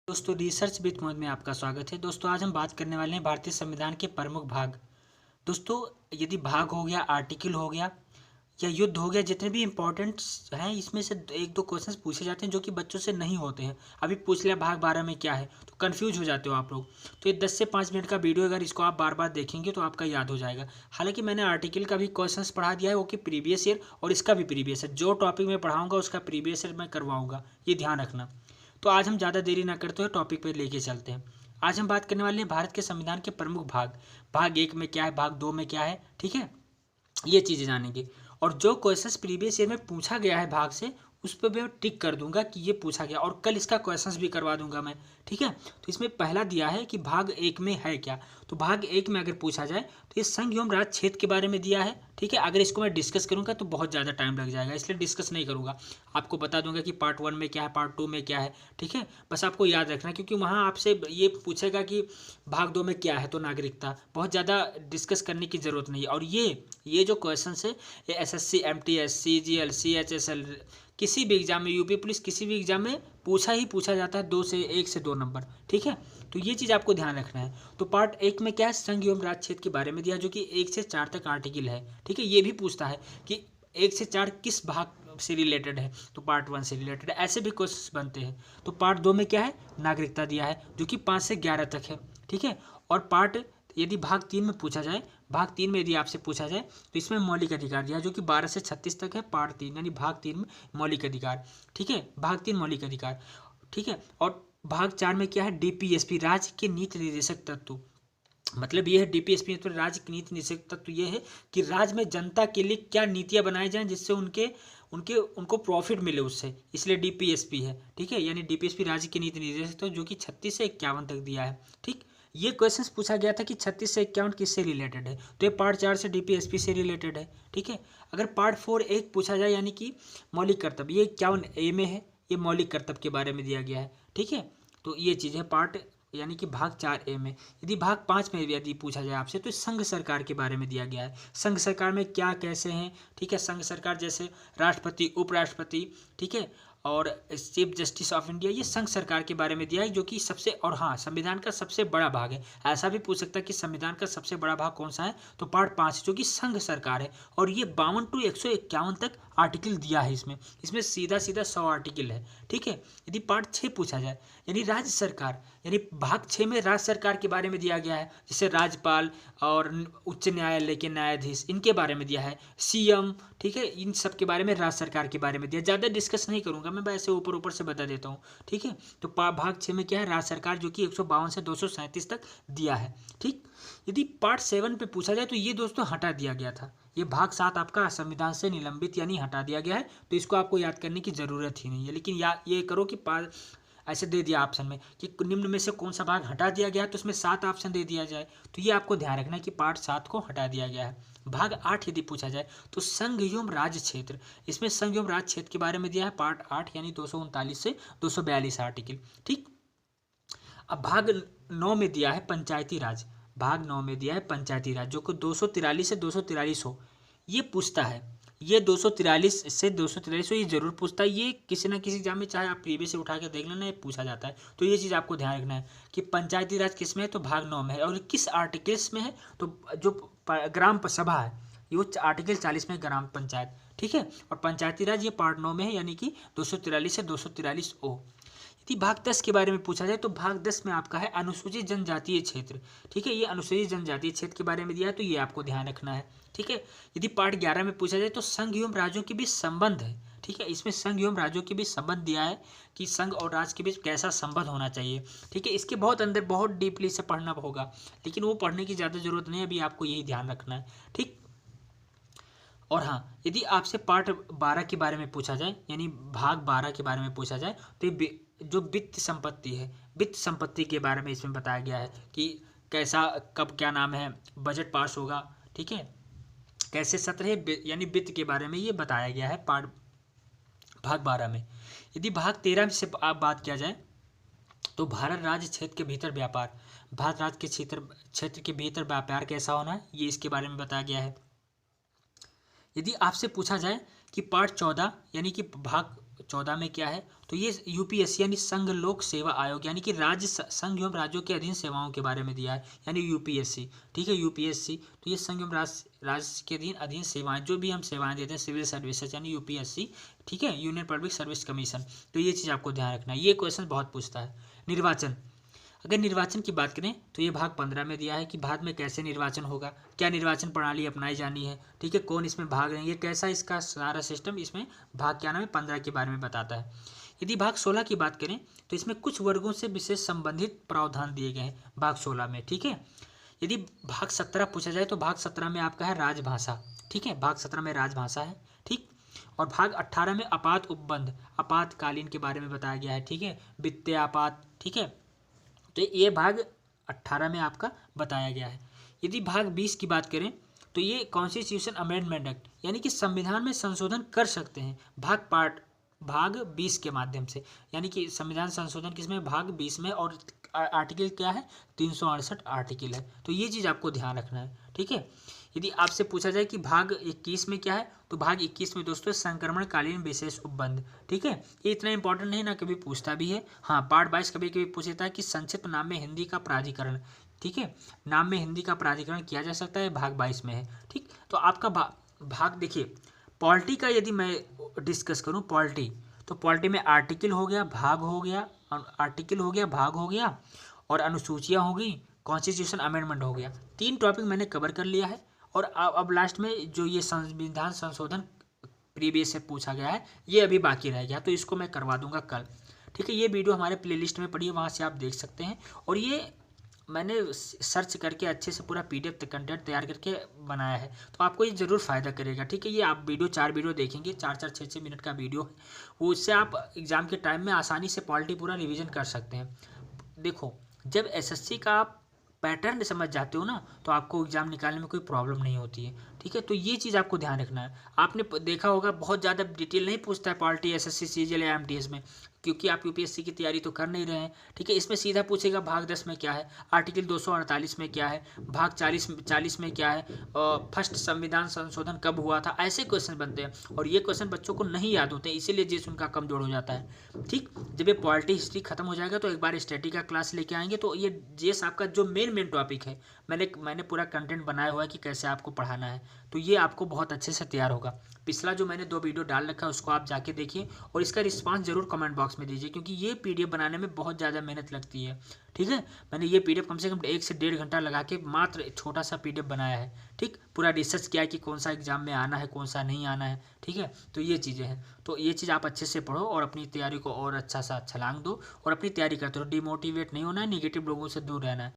दोस्तों research with मोहित में आपका स्वागत है। दोस्तों आज हम बात करने वाले हैं भारतीय संविधान के प्रमुख भाग। दोस्तों यदि भाग हो गया, आर्टिकल हो गया या युद्ध हो गया, जितने भी इंपॉर्टेंट हैं इसमें से एक दो क्वेश्चंस पूछे जाते हैं जो कि बच्चों से नहीं होते हैं। अभी पूछ लिया भाग 12 में क्या है तो कंफ्यूज हो जाते हो आप लोग। तो ये 10 से 5 मिनट का वीडियो, अगर इसको आप बार बार देखेंगे तो आपका याद हो जाएगा। हालांकि मैंने आर्टिकल का भी क्वेश्चंस पढ़ा दिया है, वो कि प्रीवियस ईयर और इसका भी प्रीवियस ईयर, जो टॉपिक मैं पढ़ाऊँगा उसका प्रीवियस ईयर मैं करवाऊँगा, ये ध्यान रखना। तो आज हम ज़्यादा देरी ना करते हुए टॉपिक पे लेके चलते हैं। आज हम बात करने वाले हैं भारत के संविधान के प्रमुख भाग। भाग 1 में क्या है, भाग 2 में क्या है, ठीक है, ये चीज़ें जानेंगे। और जो क्वेश्चंस प्रीवियस ईयर में पूछा गया है भाग से, उस पर भी मैं टिक कर दूंगा कि ये पूछा गया, और कल इसका क्वेश्चंस भी करवा दूंगा मैं, ठीक है। तो इसमें पहला दिया है कि भाग 1 में है क्या। तो भाग 1 में अगर पूछा जाए तो ये संघ एवं राज्य क्षेत्र के बारे में दिया है, ठीक है। अगर इसको मैं डिस्कस करूंगा तो बहुत ज़्यादा टाइम लग जाएगा, इसलिए डिस्कस नहीं करूंगा। आपको बता दूंगा कि पार्ट 1 में क्या है, पार्ट 2 में क्या है, ठीक है। बस आपको याद रखना, क्योंकि वहाँ आपसे ये पूछेगा कि भाग 2 में क्या है, तो नागरिकता, बहुत ज़्यादा डिस्कस करने की ज़रूरत नहीं है। और ये जो क्वेश्चन है, ये एसएससी, एमटीएस, सीजीएल, सीएचएसएल, किसी भी एग्जाम में, यूपी पुलिस किसी भी एग्जाम में पूछा जाता है, 1 से 2 नंबर, ठीक है। तो ये चीज़ आपको ध्यान रखना है। तो पार्ट 1 में क्या है, संघ एवं राज्य क्षेत्र के बारे में दिया, जो कि 1 से 4 तक आर्टिकल है, ठीक है। ये भी पूछता है कि 1 से 4 किस भाग से रिलेटेड है, तो पार्ट 1 से रिलेटेड है, ऐसे भी क्वेश्चन बनते हैं। तो पार्ट 2 में क्या है, नागरिकता दिया है, जो कि 5 से 11 तक है, ठीक है। और यदि भाग 3 में पूछा जाए, भाग 3 में यदि आपसे पूछा जाए तो इसमें मौलिक अधिकार दिया है, जो कि 12 से 36 तक है, पार्ट 3 यानी भाग 3 में मौलिक अधिकार, ठीक है। भाग 3 मौलिक अधिकार, ठीक है। और भाग 4 में क्या है, डीपीएसपी, राज्य के नीति निर्देशक तत्व। मतलब ये है डीपीएसपी, तो राज्य की नीति निर्देशक तत्व ये है कि राज्य में जनता के लिए क्या नीतियां बनाई जाएं जिससे उनको प्रॉफिट मिले उससे, इसलिए डीपीएसपी है, ठीक है। यानी डीपीएसपी राज्य की नीति निर्देशक तत्व, जो कि 36 से 51 तक दिया है, ठीक। ये क्वेश्चन पूछा गया था कि 36 से 51 किससे रिलेटेड है, तो ये पार्ट 4 से डीपीएसपी से रिलेटेड है, ठीक है। अगर पार्ट 4 एक पूछा जाए, यानी कि मौलिक कर्तव्य, ये 51A में है, ये मौलिक कर्तव्य के बारे में दिया गया है, ठीक है। तो ये चीज़ है पार्ट, यानी कि भाग 4A में। यदि भाग 5 में यदि पूछा जाए आपसे, तो संघ सरकार के बारे में दिया गया है। संघ सरकार में क्या कैसे हैं, ठीक है। संघ सरकार जैसे राष्ट्रपति, उपराष्ट्रपति, ठीक है, और चीफ जस्टिस ऑफ इंडिया, ये संघ सरकार के बारे में दिया है, जो कि सबसे, और हाँ, संविधान का सबसे बड़ा भाग है। ऐसा भी पूछ सकता है कि संविधान का सबसे बड़ा भाग कौन सा है, तो पार्ट 5, जो कि संघ सरकार है। और ये 52 to 151 तक आर्टिकल दिया है इसमें सीधा 100 आर्टिकल है, ठीक है। यदि पार्ट 6 पूछा जाए, यानी राज्य सरकार, यानी भाग 6 में राज्य सरकार के बारे में दिया गया है, जैसे राज्यपाल और उच्च न्यायालय के न्यायाधीश, इनके बारे में दिया है, सीएम, ठीक है। इन सब के बारे में राज्य सरकार के बारे में दिया। ज़्यादा डिस्कस नहीं करूंगा मैं, वैसे ऊपर से बता देता हूँ, ठीक है। तो भाग 6 में क्या है, राज्य सरकार, जो कि 152 से 237 तक दिया है, ठीक। यदि पार्ट 7 पे पूछा जाए, तो ये दोस्तों हटा दिया गया था। ये भाग 7 आपका संविधान से निलंबित यानी हटा दिया गया है, तो इसको आपको याद करने की ज़रूरत ही नहीं है। लेकिन ये करो कि ऐसे दे दिया ऑप्शन में कि निम्न में से कौन सा भाग हटा दिया गया है, तो उसमें 7 ऑप्शन दे दिया जाए। तो ये आपको ध्यान रखना है कि पार्ट 7 को हटा दिया गया है। भाग 8 यदि पूछा जाए, तो संघ एवं राज्य क्षेत्र, इसमें संघ एवं राज्य क्षेत्र के बारे में दिया है, पार्ट 8 यानी 239 से 242 आर्टिकल, ठीक। अब भाग 9 में दिया है पंचायती राज, भाग 9 में दिया है पंचायती राज, जो कि 243 से 243 हो, ये पूछता है। ये 243 से 243 ये जरूर पूछता है, ये किसी ना किसी एग्जाम में, चाहे आप प्रीवियस से उठा के देख लेना, ये पूछा जाता है। तो ये चीज़ आपको ध्यान रखना है कि पंचायती राज किस में है, तो भाग 9 में है। और किस आर्टिकल्स में है, तो जो ग्राम सभा है, ये आर्टिकल 40 में, ग्राम पंचायत, ठीक है। और पंचायती राज ये पार्ट 9 में है, यानी कि 243 से 243 यदि भाग 10 के बारे में पूछा जाए, तो भाग 10 में आपका है अनुसूचित जनजातीय क्षेत्र, ठीक है। ये अनुसूचित जनजातीय क्षेत्र के बारे में दिया है, तो ये आपको ध्यान रखना है, ठीक है। यदि पार्ट 11 में पूछा जाए, तो संघ एवं राज्यों के बीच संबंध है, ठीक है। इसमें संघ एवं राज्यों के बीच संबंध दिया है कि संघ और राज्य के बीच कैसा संबंध होना चाहिए, ठीक है। इसके बहुत अंदर बहुत डीपली से पढ़ना होगा, लेकिन वो पढ़ने की ज़्यादा जरूरत नहीं है, अभी आपको यही ध्यान रखना है, ठीक। और हाँ, यदि आपसे पार्ट 12 के बारे में पूछा जाए, यानी भाग 12 के बारे में पूछा जाए, तो ये जो वित्त संपत्ति है, वित्त संपत्ति के बारे में इसमें बताया गया है कि कैसा, कब, क्या नाम है, बजट पास होगा, ठीक है, कैसे सत्र है, यानी वित्त के बारे में ये बताया गया है पार्ट भाग 12 में। यदि भाग 13 से आप बात किया जाए, तो भारत राज्य क्षेत्र के भीतर व्यापार, भारत राज्य के क्षेत्र के भीतर व्यापार कैसा होना है, ये इसके बारे में बताया गया है। यदि आपसे पूछा जाए कि पार्ट 14 यानी कि भाग 14 में क्या है, तो ये यूपीएससी यानी संघ लोक सेवा आयोग यानी कि राज्य संघ एवं राज्यों के अधीन सेवाओं के बारे में दिया है, यानी यूपीएससी। ठीक है, यूपीएससी तो ये संघ एवं राज्य के अधीन सेवाएं, जो भी हम सेवाएं देते हैं, सिविल सर्विसेज यानी यूपीएससी। ठीक है, यूनियन पब्लिक सर्विस कमीशन। तो ये चीज़ आपको ध्यान रखना है, ये क्वेश्चन बहुत पूछता है। निर्वाचन, अगर निर्वाचन की बात करें तो ये भाग 15 में दिया है कि भारत में कैसे निर्वाचन होगा, क्या निर्वाचन प्रणाली अपनाई जानी है। ठीक है, कौन इसमें भाग लेंगे, कैसा इसका सारा सिस्टम, इसमें भाग क्या नाम है 15 के बारे में बताता है। यदि भाग 16 की बात करें तो इसमें कुछ वर्गों से विशेष संबंधित प्रावधान दिए गए हैं भाग 16 में। ठीक है, यदि भाग 17 पूछा जाए तो भाग 17 में आपका है राजभाषा। ठीक है, भाग 17 में राजभाषा है। ठीक, और भाग 18 में आपात उपबंध, आपातकालीन के बारे में बताया गया है। ठीक है, वित्तीय आपात। ठीक है, तो ये भाग 18 में आपका बताया गया है। यदि भाग 20 की बात करें तो ये कॉन्स्टिट्यूशन अमेंडमेंट एक्ट यानी कि संविधान में संशोधन कर सकते हैं भाग 20 के माध्यम से, यानी कि संविधान संशोधन किसमें, भाग 20 में। और आर्टिकल क्या है, 368 आर्टिकल है। तो ये चीज़ आपको ध्यान रखना है। ठीक है, यदि आपसे पूछा जाए कि भाग 21 में क्या है, तो भाग 21 में दोस्तों संक्रमणकालीन विशेष उपबंध। ठीक है, ये इतना इंपॉर्टेंट नहीं ना, कभी पूछता भी है। हाँ, पार्ट 22 कभी कभी पूछता है कि संक्षिप्त नाम में हिंदी का प्राधिकरण। ठीक है, नाम में हिंदी का प्राधिकरण किया जा सकता है, भाग 22 में है। ठीक, तो आपका भाग देखिए, पॉलिटी का यदि मैं डिस्कस करूँ, पॉलिटी, तो पॉलिटी में आर्टिकल हो गया, भाग हो गया, आर्टिकल हो गया, भाग हो गया, और अनुसूचियाँ हो गई, कॉन्स्टिट्यूशन अमेंडमेंट हो गया। 3 टॉपिक मैंने कवर कर लिया है। और अब लास्ट में जो ये संविधान संशोधन प्रीवियस से पूछा गया है, ये अभी बाकी रह गया, तो इसको मैं करवा दूंगा कल। ठीक है, ये वीडियो हमारे प्लेलिस्ट में पड़ी है, वहाँ से आप देख सकते हैं। और ये मैंने सर्च करके अच्छे से पूरा PDF कंटेंट तैयार करके बनाया है, तो आपको ये ज़रूर फ़ायदा करेगा। ठीक है, ये आप 4 वीडियो देखेंगे, 4-4, 6-6 मिनट का वीडियो है, वो उससे आप एग्ज़ाम के टाइम में आसानी से पॉलिटी पूरा रिविज़न कर सकते हैं। देखो, जब SSC का आप पैटर्न समझ जाते हो ना, तो आपको एग्जाम निकालने में कोई प्रॉब्लम नहीं होती है। ठीक है, तो ये चीज़ आपको ध्यान रखना है। आपने देखा होगा बहुत ज़्यादा डिटेल नहीं पूछता है पॉलिटी SSC CGL या MTS में, क्योंकि आप UPSC की तैयारी तो कर नहीं रहे हैं। ठीक है, इसमें सीधा पूछेगा भाग 10 में क्या है, आर्टिकल 248 में क्या है, भाग 40 में क्या है, फर्स्ट संविधान संशोधन कब हुआ था, ऐसे क्वेश्चन बनते हैं। और ये क्वेश्चन बच्चों को नहीं याद होते हैं, इसीलिए जीएस उनका कमजोर हो जाता है। ठीक, जब ये पॉलिटी हिस्ट्री खत्म हो जाएगा तो एक बार स्टैटिक का क्लास लेके आएंगे, तो ये जीएस आपका जो मेन टॉपिक है, मैंने पूरा कंटेंट बनाया हुआ है कि कैसे आपको पढ़ाना है, तो ये आपको बहुत अच्छे से तैयार होगा। पिछला जो मैंने 2 वीडियो डाल रखा है उसको आप जाके देखिए, और इसका रिस्पांस जरूर कमेंट बॉक्स में दीजिए, क्योंकि ये PDF बनाने में बहुत ज़्यादा मेहनत लगती है। ठीक है, मैंने ये PDF कम से कम 1 से 1.5 घंटा लगा के मात्र छोटा सा PDF बनाया है। ठीक, पूरा रिसर्च किया है कि कौन सा एग्जाम में आना है, कौन सा नहीं आना है। ठीक है, तो ये चीज़ें हैं, तो ये चीज़ आप अच्छे से पढ़ो और अपनी तैयारी को और अच्छा सा छलांग दो, और अपनी तैयारी करते रहो। डिमोटिवेट नहीं होना है, निगेटिव लोगों से दूर रहना है।